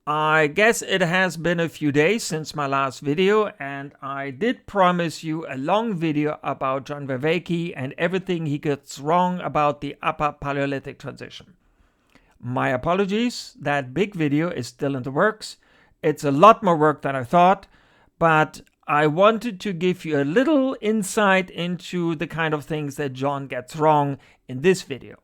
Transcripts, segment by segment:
I guess it has been a few days since my last video, and I did promise you a long video about John Vervaeke and everything he gets wrong about the Upper Paleolithic Transition. My apologies, that big video is still in the works. It's a lot more work than I thought, but I wanted to give you a little insight into the kind of things that John gets wrong in this video.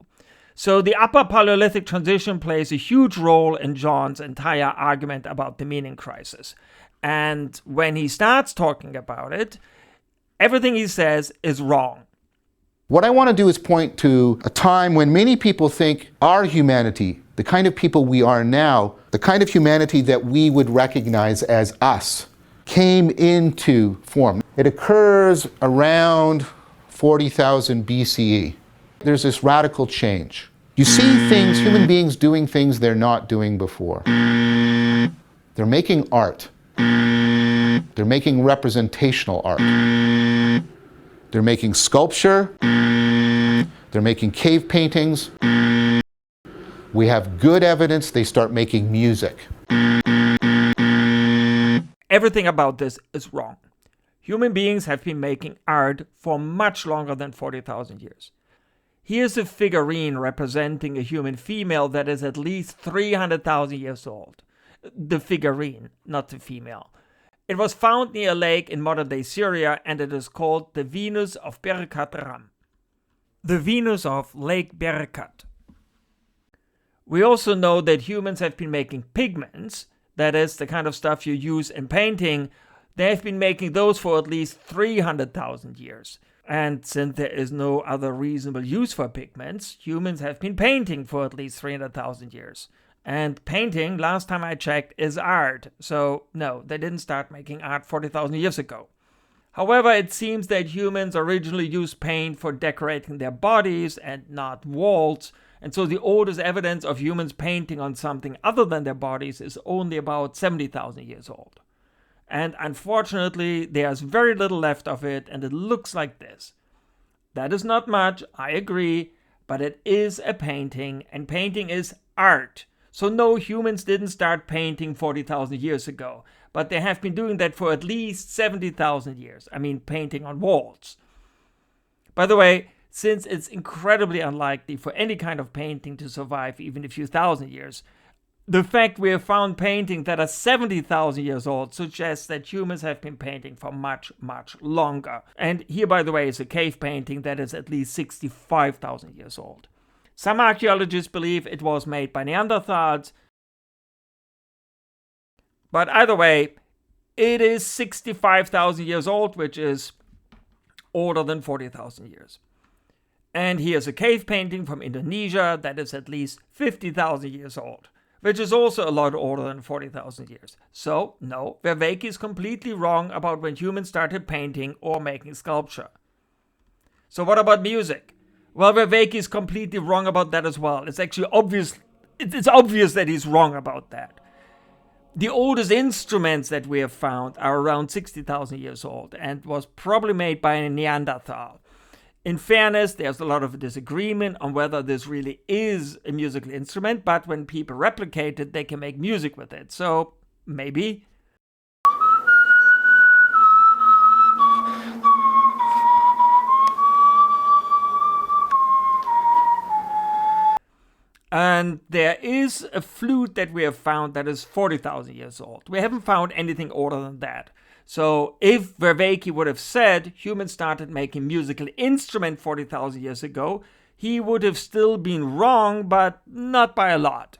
So the Upper Paleolithic Transition plays a huge role in John's entire argument about the meaning crisis. And when he starts talking about it, everything he says is wrong. What I want to do is point to a time when many people think our humanity, the kind of people we are now, the kind of humanity that we would recognize as us, came into form. It occurs around 40,000 BCE. There's this radical change. You see things, human beings doing things they're not doing before. They're making art. They're making representational art. They're making sculpture. They're making cave paintings. We have good evidence they start making music. Everything about this is wrong. Human beings have been making art for much longer than 40,000 years. Here's a figurine representing a human female that is at least 300,000 years old. The figurine, not the female. It was found near a lake in modern-day Syria, and it is called the Venus of Berkat Ram. The Venus of Lake Berkat. We also know that humans have been making pigments, that is, the kind of stuff you use in painting. They have been making those for at least 300,000 years. And since there is no other reasonable use for pigments, humans have been painting for at least 300,000 years. And painting, last time I checked, is art. So no, they didn't start making art 40,000 years ago. However, it seems that humans originally used paint for decorating their bodies and not walls. And so the oldest evidence of humans painting on something other than their bodies is only about 70,000 years old. And unfortunately, there's very little left of it, and it looks like this. That is not much, I agree, but it is a painting, and painting is art. So no, humans didn't start painting 40,000 years ago, but they have been doing that for at least 70,000 years. I mean, painting on walls. By the way, since it's incredibly unlikely for any kind of painting to survive even a few thousand years, the fact we have found paintings that are 70,000 years old suggests that humans have been painting for much, much longer. And here, by the way, is a cave painting that is at least 65,000 years old. Some archaeologists believe it was made by Neanderthals. But either way, it is 65,000 years old, which is older than 40,000 years. And here's a cave painting from Indonesia that is at least 50,000 years old, which is also a lot older than 40,000 years. So, no, Vervaeke is completely wrong about when humans started painting or making sculpture. So what about music? Well, Vervaeke is completely wrong about that as well. It's actually obvious. It's obvious that he's wrong about that. The oldest instruments that we have found are around 60,000 years old and was probably made by a Neanderthal. In fairness, there's a lot of disagreement on whether this really is a musical instrument, but when people replicate it, they can make music with it. So, maybe. And there is a flute that we have found that is 40,000 years old. We haven't found anything older than that. So if Vervaeke would have said humans started making musical instruments 40,000 years ago, he would have still been wrong, but not by a lot.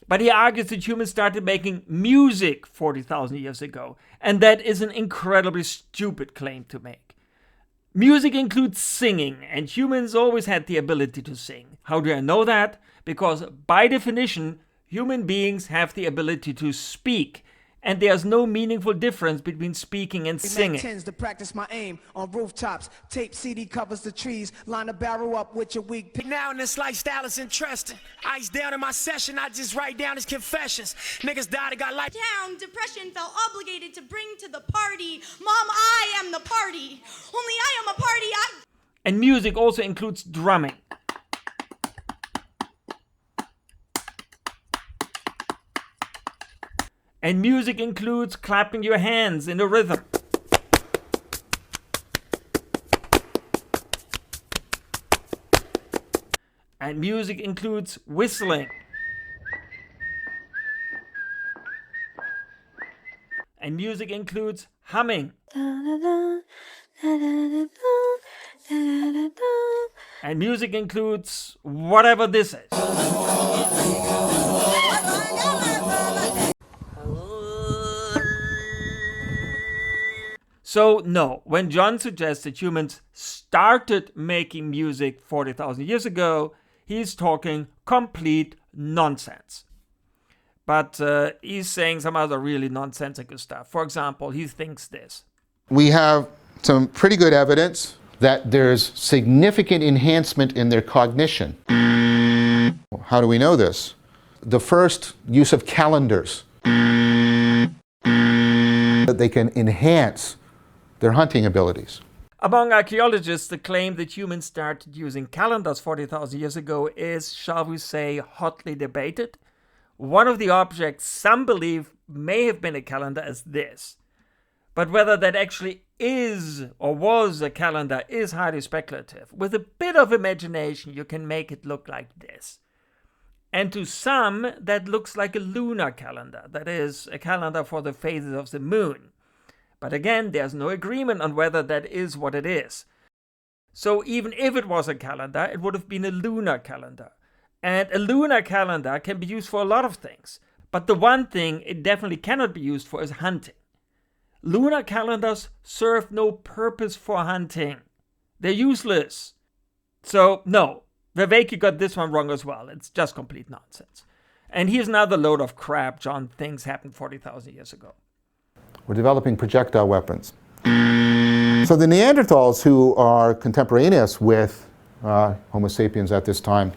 But he argues that humans started making music 40,000 years ago, and that is an incredibly stupid claim to make. Music includes singing, and humans always had the ability to sing. How do I know that? Because by definition, human beings have the ability to speak. And there's no meaningful difference between speaking and singing. Tends to practice my aim on rooftops. Tape CD covers the trees. Line the barrel up with your weak pick. Now in this lifestyle is interesting. Ice down in my session, I just write down his confessions. Niggas died and got life. Down, depression felt obligated to bring to the party. Mom, I am the party. Only I am a party. And music also includes drumming. And music includes clapping your hands in a rhythm. And music includes whistling. And music includes humming. And music includes whatever this is. So no, when John suggests that humans started making music 40,000 years ago, he's talking complete nonsense. But he's saying some other really nonsensical stuff. For example, he thinks this. We have some pretty good evidence that there's significant enhancement in their cognition. How do we know this? The first use of calendars. That they can enhance their hunting abilities. Among archaeologists, the claim that humans started using calendars 40,000 years ago is, shall we say, hotly debated. One of the objects some believe may have been a calendar is this. But whether that actually is or was a calendar is highly speculative. With a bit of imagination, you can make it look like this. And to some, that looks like a lunar calendar, that is, a calendar for the phases of the moon. But again, there's no agreement on whether that is what it is. So even if it was a calendar, it would have been a lunar calendar. And a lunar calendar can be used for a lot of things. But the one thing it definitely cannot be used for is hunting. Lunar calendars serve no purpose for hunting. They're useless. So no, Vervaeke got this one wrong as well. It's just complete nonsense. And here's another load of crap John thinks happened 40,000 years ago. We're developing projectile weapons. So the Neanderthals, who are contemporaneous with Homo sapiens at this time,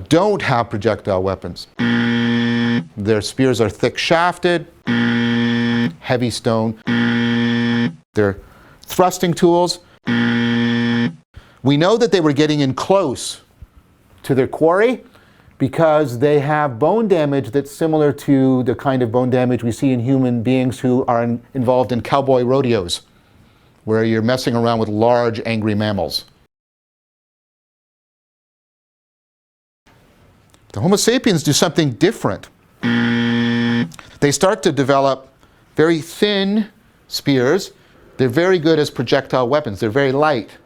don't have projectile weapons. Their spears are thick-shafted, heavy stone. They're thrusting tools. We know that they were getting in close to their quarry because they have bone damage that's similar to the kind of bone damage we see in human beings who are involved in cowboy rodeos, where you're messing around with large, angry mammals. The Homo sapiens do something different. They start to develop very thin spears. They're very good as projectile weapons. They're very light.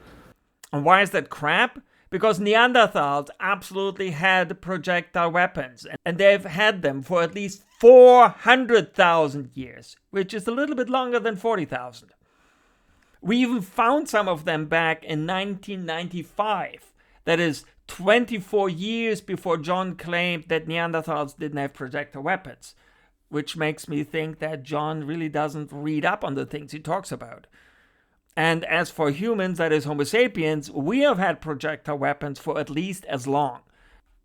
And why is that crap? Because Neanderthals absolutely had projectile weapons, and they've had them for at least 400,000 years, which is a little bit longer than 40,000. We even found some of them back in 1995. That is 24 years before John claimed that Neanderthals didn't have projectile weapons, which makes me think that John really doesn't read up on the things he talks about. And as for humans, that is Homo sapiens, we have had projectile weapons for at least as long.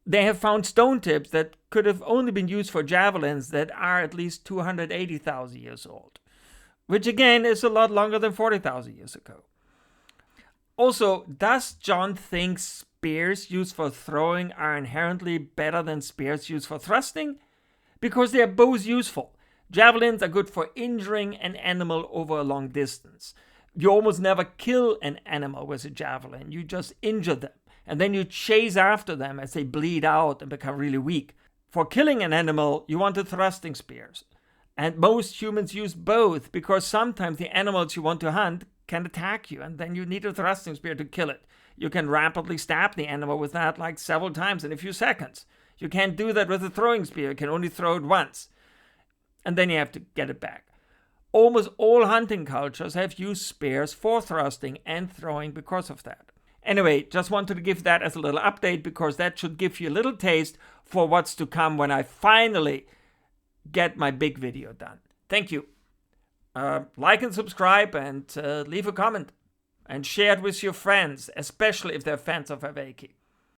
They have found stone tips that could have only been used for javelins that are at least 280,000 years old, which again is a lot longer than 40,000 years ago. Also, does John think spears used for throwing are inherently better than spears used for thrusting? Because they are both useful. Javelins are good for injuring an animal over a long distance. You almost never kill an animal with a javelin. You just injure them. And then you chase after them as they bleed out and become really weak. For killing an animal, you want the thrusting spears. And most humans use both because sometimes the animals you want to hunt can attack you, and then you need a thrusting spear to kill it. You can rapidly stab the animal with that like several times in a few seconds. You can't do that with a throwing spear. You can only throw it once. And then you have to get it back. Almost all hunting cultures have used spears for thrusting and throwing because of that. Anyway, just wanted to give that as a little update because that should give you a little taste for what's to come when I finally get my big video done. Thank you. Like and subscribe and leave a comment. And share it with your friends, especially if they're fans of Vervaeke.